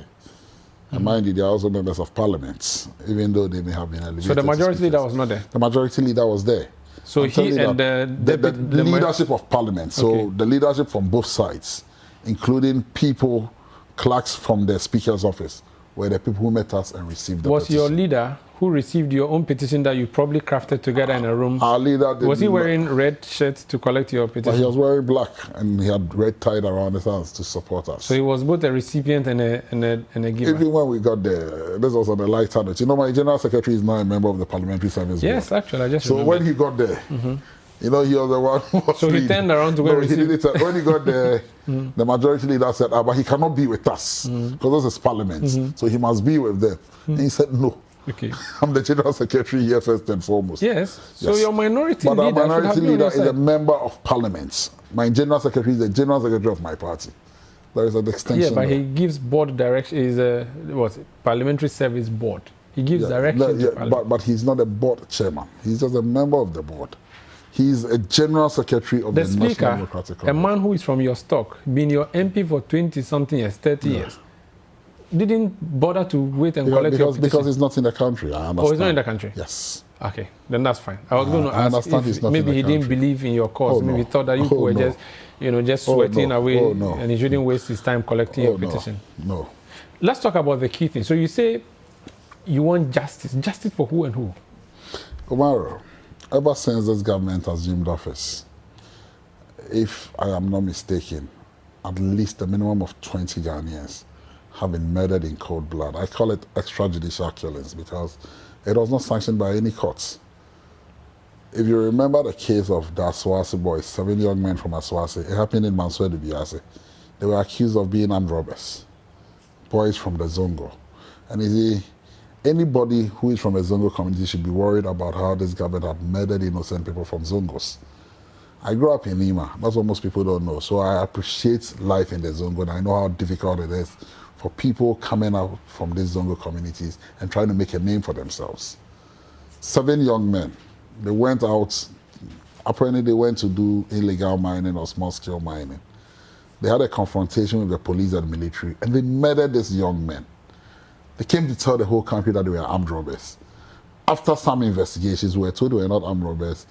And mind you, they are also members of parliament, even though they may have been elevated.
So the majority leader was not there? The
majority leader was there.
So he and
the leadership of parliament, so the leadership from both sides, including people, clerks from the speaker's office, were the people who met us and received the petition.
Was your leader who received your own petition that you probably crafted together in a room?
Our leader
was he wearing red shirts to collect your petition?
But he was wearing black and he had red tied around his hands to support us.
So he was both a recipient and a giver?
Even when we got there, this was on the lighter note. You know, my general secretary is now a member of the Parliamentary Service Board.
Yes, actually, I just
remember. When he got there, you know, he was the one who was
he turned around to go and receive.
When he got there, the majority leader said, but he cannot be with us because this is parliament. So he must be with them. And he said, no.
Okay.
I'm the general secretary here first and foremost.
Yes. So your minority leader,
our minority leader is a member of parliament. My general secretary is the general secretary of my party. There is an extension.
Yeah, but he gives board direction. Is a parliamentary service board. He gives direction to parliament.
But he's not a board chairman. He's just a member of the board. He's a general secretary of the National Democratic Congress.
A man who is from your stock, being your MP for 20-something years, 30 years, didn't bother to wait and collect your petition?
Because he's not in the country, I understand.
Oh, he's not in the country?
Yes.
Okay, then that's fine. I was going to ask if maybe he didn't believe in your cause. Maybe he thought that you were just sweating away and he shouldn't waste his time collecting your petition.
No.
Let's talk about the key thing. So you say you want justice. Justice for who and who?
Omaro, ever since this government assumed office, if I am not mistaken, at least a minimum of 20 Ghanaians have been murdered in cold blood. I call it extrajudicial killings because it was not sanctioned by any courts. If you remember the case of the Aswasi boys, 7 young men from Aswasi, it happened in Mansour Dubiase. They were accused of being armed robbers, boys from the Zongo. And you see, anybody who is from a Zongo community should be worried about how this government had murdered innocent people from Zongos. I grew up in Lima. That's what most people don't know. So I appreciate life in the Zongo, and I know how difficult it is for people coming out from these Zongo communities and trying to make a name for themselves. 7 young men, they went out, apparently they went to do illegal mining or small-scale mining. They had a confrontation with the police and military, and they murdered these young men. They came to tell the whole country that they were armed robbers. After some investigations, we were told they were not armed robbers,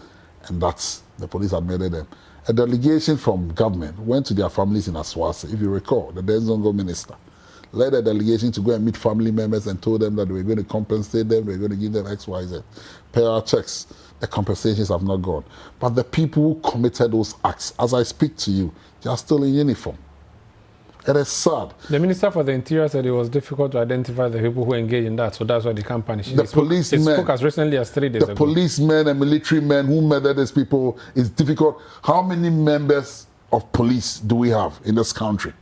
and that's the police had murdered them. A delegation from government went to their families in Aswasi. If you recall, the then Zongo minister led a delegation to go and meet family members and told them that they were going to compensate them, they were going to give them X, Y, Z. Pay our checks. The compensations have not gone. But the people who committed those acts, as I speak to you, they are still in uniform. It is sad.
The Minister for the Interior said it was difficult to identify the people who engage in that, so that's why they can't punish.
The policemen,
he spoke as recently as 3 days ago.
The policemen and military men who murdered these people is difficult. How many members of police do we have in this country?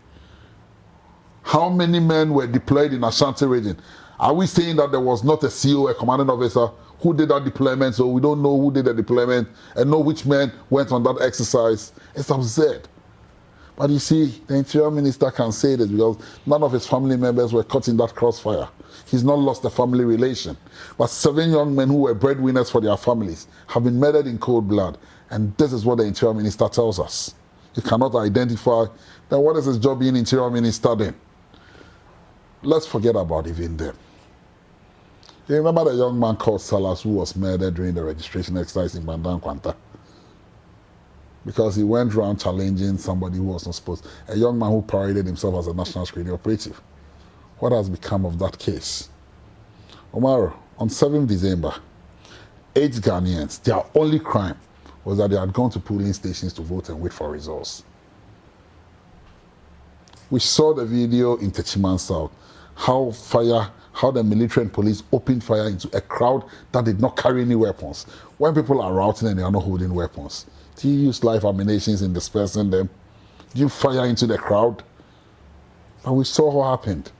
How many men were deployed in Ashanti region? Are we saying that there was not a CO, a commanding officer, who did that deployment, so we don't know who did the deployment and know which men went on that exercise. It's absurd. But you see, the Interior Minister can say this because none of his family members were caught in that crossfire. He's not lost a family relation. But 7 young men who were breadwinners for their families have been murdered in cold blood. And this is what the Interior Minister tells us. You cannot identify. Then what is his job being Interior Minister then? Let's forget about even them. You remember the young man called Salas who was murdered during the registration exercise in Bandan Kwanta? Because he went around challenging somebody who was not supposed, a young man who paraded himself as a national security operative. What has become of that case? Omar, on 7th December, 8 Ghanaians, their only crime was that they had gone to polling stations to vote and wait for results. We saw the video in Techiman South, how the military and police opened fire into a crowd that did not carry any weapons. When people are routing and they are not holding weapons, do you use live ammunition in dispersing them? Do you fire into the crowd? But we saw what happened.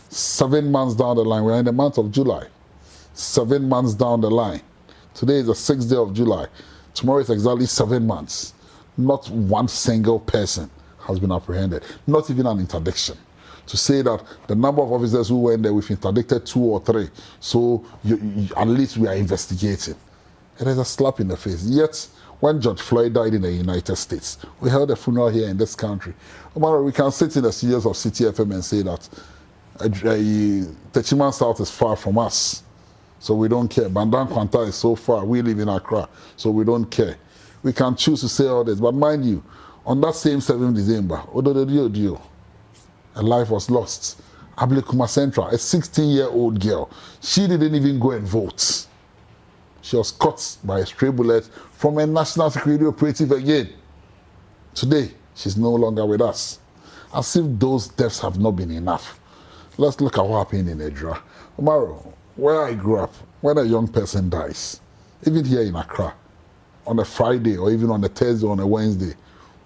7 months down the line, we're in the month of July. 7 months down the line. Today is the 6th day of July. Tomorrow is exactly 7 months. Not one single person has been apprehended. Not even an interdiction. To say that the number of officers who went there, we've interdicted 2 or 3. So at least we are investigating. It is a slap in the face. Yet, when George Floyd died in the United States, we held a funeral here in this country. We can sit in the studios of City FM and say that Techiman South is far from us, so we don't care. Bandan Kwanta is so far, we live in Accra, so we don't care. We can choose to say all this, but mind you, on that same 7th December, a life was lost. Ablekuma Central, a 16-year-old girl, she didn't even go and vote. She was caught by a stray bullet from a national security operative again. Today, she's no longer with us. As if those deaths have not been enough. Let's look at what happened in Edra. Omaro, where I grew up, when a young person dies, even here in Accra, on a Friday or even on a Thursday or on a Wednesday,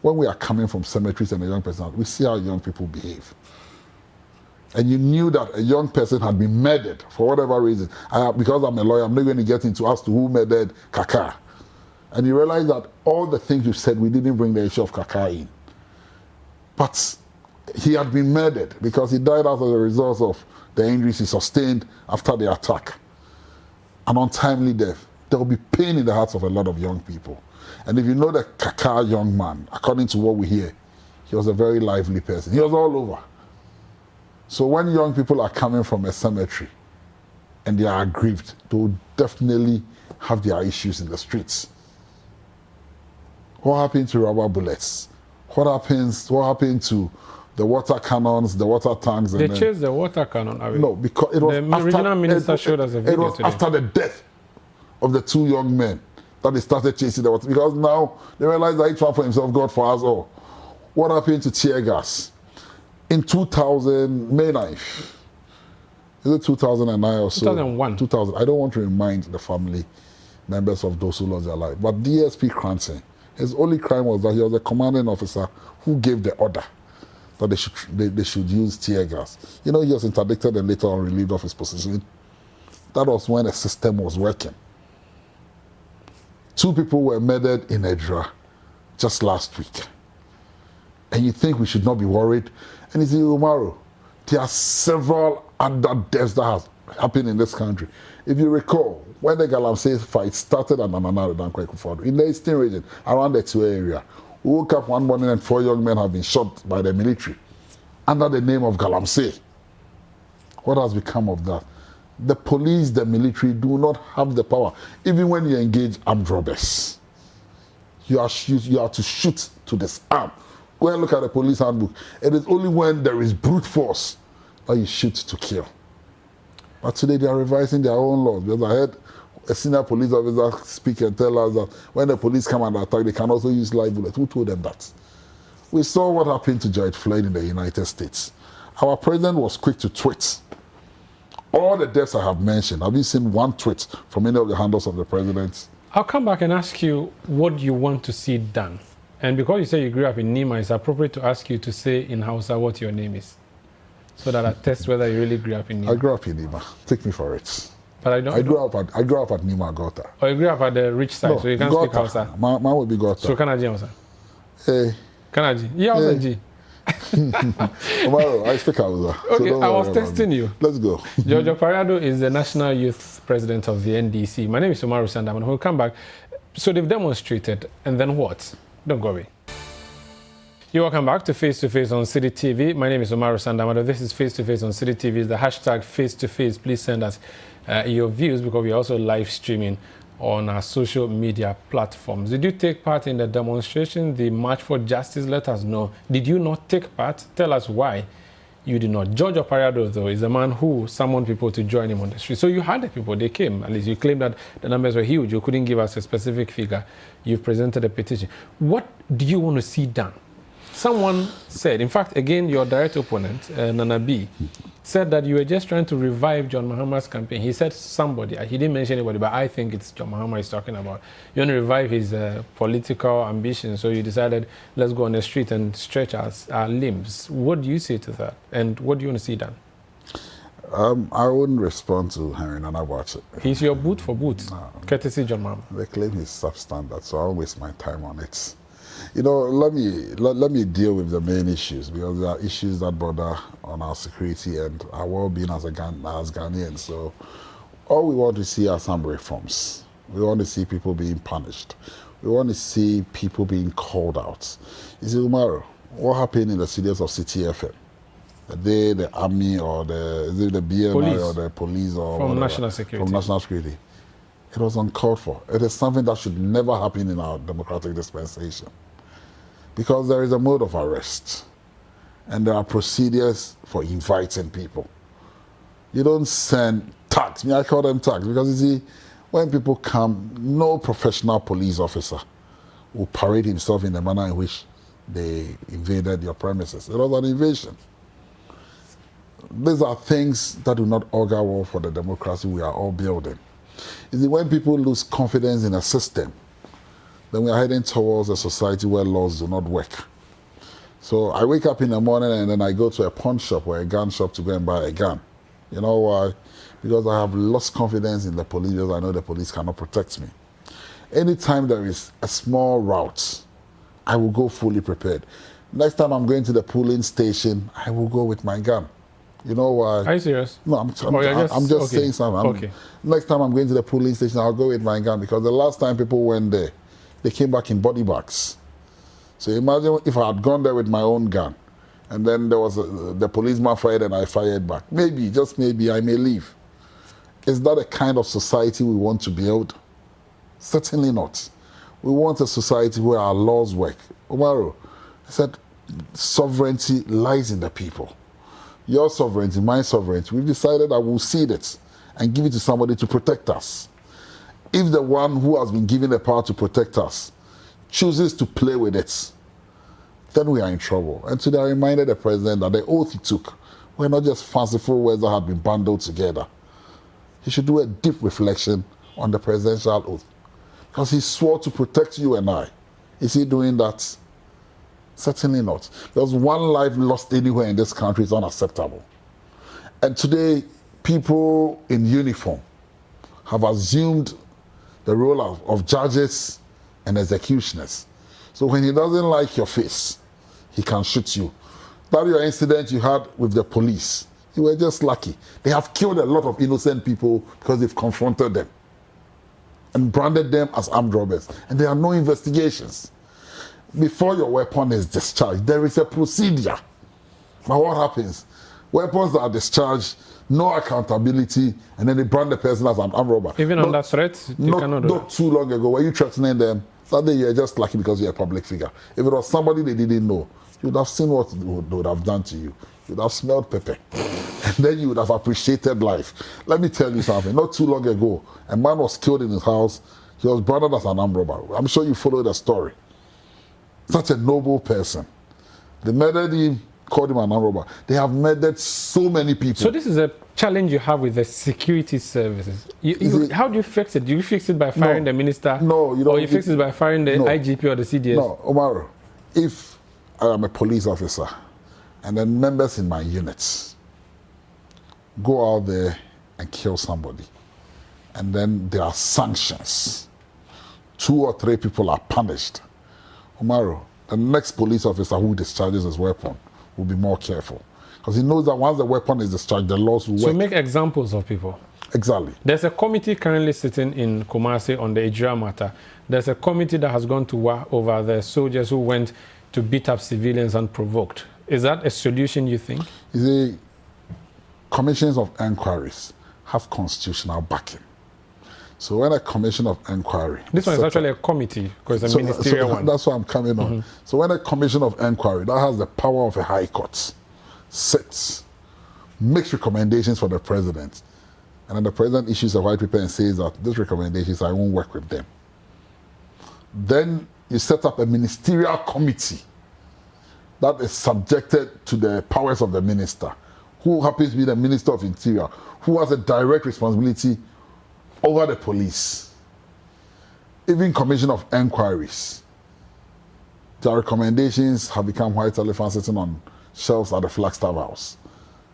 when we are coming from cemeteries and a young person, we see how young people behave. And you knew that a young person had been murdered for whatever reason. Because I'm a lawyer, I'm not going to get into as to who murdered Kaka. And you realize that all the things you said, we didn't bring the issue of Kaka in. But he had been murdered because he died as a result of the injuries he sustained after the attack. An untimely death. There will be pain in the hearts of a lot of young people. And if you know the Kaka young man, according to what we hear, he was a very lively person. He was all over. So when young people are coming from a cemetery and they are aggrieved, they will definitely have their issues in the streets. What happened to rubber bullets? What happened to the water cannons, the water tanks?
They chased the water cannon away.
No, because it was
the regional minister showed us a video
It was
today.
after the death of the 2 young men that they started chasing the water, because now they realize that each one for himself, God for us all. What happened to tear gas? In 2000, May 9th, is it 2009 or so?
2001.
2000. I don't want to remind the family members of those who lost their life. But DSP Cranston, his only crime was that he was a commanding officer who gave the order that they should use tear gas. You know, he was interdicted and later on relieved of his position. That was when a system was working. 2 people were murdered in Edra just last week. And you think we should not be worried? And you see, Umaru, there are several other deaths that have happened in this country. If you recall, when the Galamsey fight started at Nanana in the eastern region, around the 2 area, we woke up one morning and 4 young men have been shot by the military under the name of Galamsey. What has become of that? The police, the military do not have the power. Even when you engage armed robbers, you are to shoot to disarm. Go and look at the police handbook. It is only when there is brute force that you shoot to kill. But today they are revising their own laws. Because I heard a senior police officer speak and tell us that when the police come and attack, they can also use live bullets. Who told them that? We saw what happened to George Floyd in the United States. Our president was quick to tweet. All the deaths I have mentioned, have you seen one tweet from any of the handles of the president?
I'll come back and ask you what you want to see done. And because you say you grew up in Nima, it's appropriate to ask you to say in Hausa what your name is, so that I test whether you really grew up in Nima.
I grew up in Nima. Take me for it.
But I don't.
I grew up at Nima Gota.
Oh, you grew up at the rich side,
No,
so you can't speak Hausa.
Man would be Gota.
So Kanaji Hausa.
Hey.
Kanaji. Yeah, Hausa G.
Tomorrow, I speak Hausa.
Okay,
So
I was testing you.
Let's go.
George Opare is the National Youth President of the NDC. My name is Umaru Sandaman. We'll come back. So they've demonstrated, and then what? Don't go away. You're welcome back to Face to Face on City TV. My name is Umaru Sandaman. This is Face to Face on City TV. It's the hashtag Face to Face. Please send us your views because we're also live streaming on our social media platforms. Did you take part in the demonstration, the March for Justice? Let us know. Did you not take part? Tell us why you did not. George Opare, though, is a man who summoned people to join him on the street. So you had the people, they came. At least you claimed that the numbers were huge. You couldn't give us a specific figure. You've presented a petition. What do you want to see done? Someone said, in fact, again, your direct opponent, Nana B, said that you were just trying to revive John Mahama's campaign. He said somebody, he didn't mention anybody, but I think it's John Mahama he's talking about. You want to revive his political ambition, so you decided, let's go on the street and stretch our limbs. What do you say to that? And what do you want to see done?
I wouldn't respond to Henry Nana Boache.
He's your boot for boot, courtesy John Mahama.
They claim he's substandard, so I'll waste my time on it. You know, let me deal with the main issues, because there are issues that border on our security and our well-being as Ghanaians. So all we want to see are some reforms. We want to see people being punished. We want to see people being called out. You see, Umaru, what happened in the studios of City FM? The day the army or the BMI
police.
or the police or
from
whatever,
national security.
From national security. It was uncalled for. It is something that should never happen in our democratic dispensation. Because there is a mode of arrest and there are procedures for inviting people. You don't send tags. I call them tags because you see, when people come, no professional police officer will parade himself in the manner in which they invaded your premises. It was an invasion. These are things that do not augur well for the democracy we are all building. You see, when people lose confidence in a system, then we are heading towards a society where laws do not work. So I wake up in the morning and then I go to a pawn shop or a gun shop to go and buy a gun. You know why? Because I have lost confidence in the police, because I know the police cannot protect me. Anytime there is a small route, I will go fully prepared. Next time I'm going to the polling station, I will go with my gun. You know why?
Are you serious?
No, I'm just saying something.
Okay.
Next time I'm going to the polling station, I'll go with my gun, because the last time people went there, they came back in body bags. So imagine if I had gone there with my own gun, and then there was the policeman fired and I fired back. Maybe, just maybe, I may leave. Is that a kind of society we want to build? Certainly not. We want a society where our laws work. Umaru said, sovereignty lies in the people. Your sovereignty, my sovereignty, we've decided that we'll cede it and give it to somebody to protect us. If the one who has been given the power to protect us chooses to play with it, then we are in trouble. And today I reminded the president that the oath he took were not just fanciful words that had been bundled together. He should do a deep reflection on the presidential oath, because he swore to protect you and I. Is he doing that? Certainly not. Because one life lost anywhere in this country is unacceptable. And today, people in uniform have assumed the role of judges and executioners. So when he doesn't like your face, he can shoot you. That your incident you had with the police, you were just lucky. They have killed a lot of innocent people because they've confronted them and branded them as armed robbers. And there are no investigations. Before your weapon is discharged, there is a procedure. But what happens? Weapons are discharged, no accountability, and then they brand the person as an armed robber.
Even under threat, you cannot do
Not too long ago, were you threatening them? That day you were just lucky because you're a public figure. If it was somebody they didn't know, you would have seen what they would have done to you. You would have smelled pepper. And then you would have appreciated life. Let me tell you something. Not too long ago, a man was killed in his house. He was branded as an armed robber. I'm sure you followed the story. Such a noble person. They murdered him, called him an armed robber. They have murdered so many people.
So this is a challenge you have with the security services. How do you fix it? Do you fix it by firing the minister?
No, you don't.
Or you fix it by firing the IGP or the CDS?
No, Umaru, if I am a police officer and then members in my units go out there and kill somebody, and then there are sanctions. 2 or 3 people are punished. Umaru, the next police officer who discharges his weapon will be more careful. Because he knows that once the weapon is discharged, the laws will work.
So make examples of people.
Exactly.
There's a committee currently sitting in Kumasi on the Ejira matter. There's a committee that has gone to war over the soldiers who went to beat up civilians unprovoked. Is that a solution, you think?
You see, commissions of inquiries have constitutional backing. So when a commission of inquiry...
This one is actually a committee, because it's a ministerial one.
That's what I'm coming on. So when a commission of inquiry that has the power of a high court sits, makes recommendations for the president, and then the president issues a white paper and says that these recommendations, I won't work with them. Then you set up a ministerial committee that is subjected to the powers of the minister, who happens to be the Minister of Interior, who has a direct responsibility over the police. Even commission of inquiries, their recommendations have become white elephants sitting on shelves at the Flagstaff House.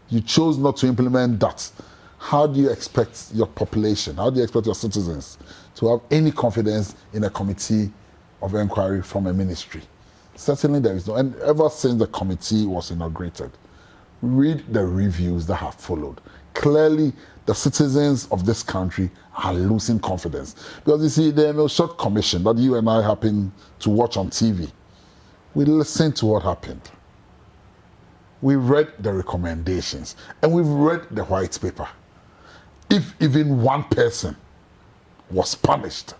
You chose not to implement that. How do you expect your population, how do you expect your citizens to have any confidence in a committee of inquiry from a ministry? Certainly there is no, and ever since the committee was inaugurated, read the reviews that have followed. Clearly, the citizens of this country are losing confidence. Because you see, the Emil Short Commission that you and I happen to watch on TV, we listened to what happened. We read the recommendations, and we've read the white paper. If even one person was punished,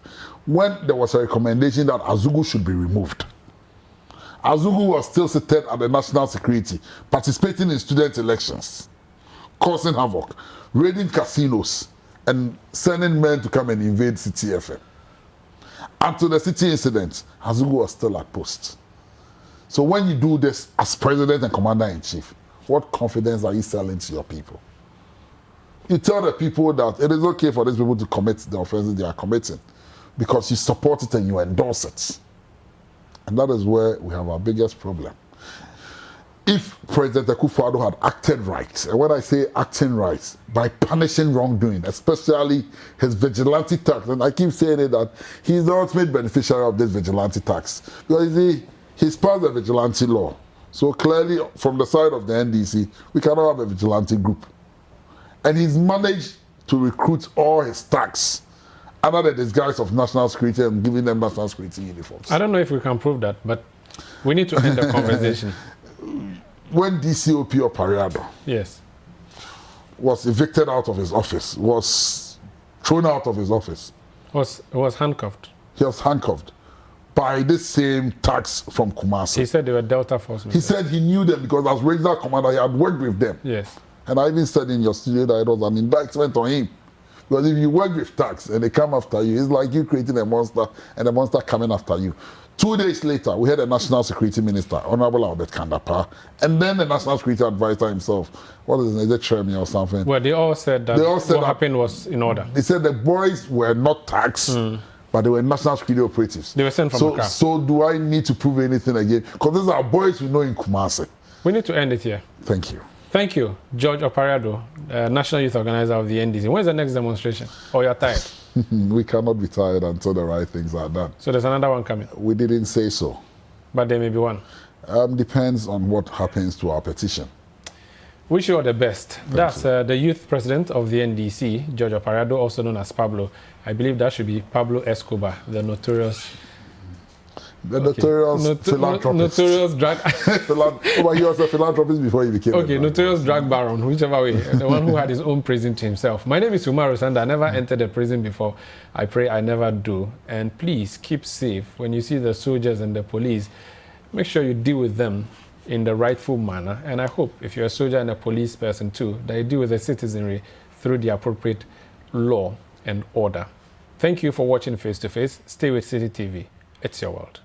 when there was a recommendation that Azugu should be removed, Azugu was still seated at the National Security, participating in student elections, causing havoc, raiding casinos, and sending men to come and invade City FM. Until the City incident, Azugu was still at post. So when you do this as President and Commander-in-Chief, what confidence are you selling to your people? You tell the people that it is okay for these people to commit the offenses they are committing because you support it and you endorse it. And that is where we have our biggest problem. If President Akufo-Addo had acted right, and when I say acting right, by punishing wrongdoing, especially his vigilante tax, and I keep saying it that he's the ultimate beneficiary of this vigilante tax. Because you see, he's passed the vigilante law. So clearly, from the side of the NDC, we cannot have a vigilante group. And he's managed to recruit all his tax under the disguise of national security and giving them national security uniforms.
I don't know if we can prove that, but we need to end the conversation.
When DCOP Opare
yes,
was evicted out of his office, was thrown out of his office,
was handcuffed.
He was handcuffed by this same tax from Kumasi.
He said they were Delta Force.
He said he knew them because as regional commander, he had worked with them.
Yes.
And I even said in your studio that it was an indictment on him. Because if you work with tax and they come after you, it's like you creating a monster and the monster coming after you. 2 days later, we had a National Security Minister, Honorable Albert Kandapa, and then the National Security Advisor himself. What is it, Tremi or something?
Well, they all said that what happened was in order.
They said the boys were not taxed, but they were National Security operatives.
They were sent from Accra.
So do I need to prove anything again? Because these are boys we know in Kumasi.
We need to end it here.
Thank you.
Thank you, George Opare, National Youth Organizer of the NDC. When's the next demonstration? Or you're tired?
We cannot be tired until the right things are done.
So there's another one coming?
We didn't say so.
But there may be one?
Depends on what happens to our petition.
Wish you all the best. That's the youth president of the NDC, George Opare, also known as Pablo. I believe that should be Pablo Escobar, the notorious...
The notorious philanthropist.
Notorious drug...
But he was a philanthropist before he became
Okay, notorious drug baron, whichever way. The one who had his own prison to himself. My name is Umaru Sanda. I never entered a prison before. I pray I never do. And please, keep safe. When you see the soldiers and the police, make sure you deal with them in the rightful manner. And I hope, if you're a soldier and a police person too, that you deal with the citizenry through the appropriate law and order. Thank you for watching Face to Face. Stay with City TV. It's your world.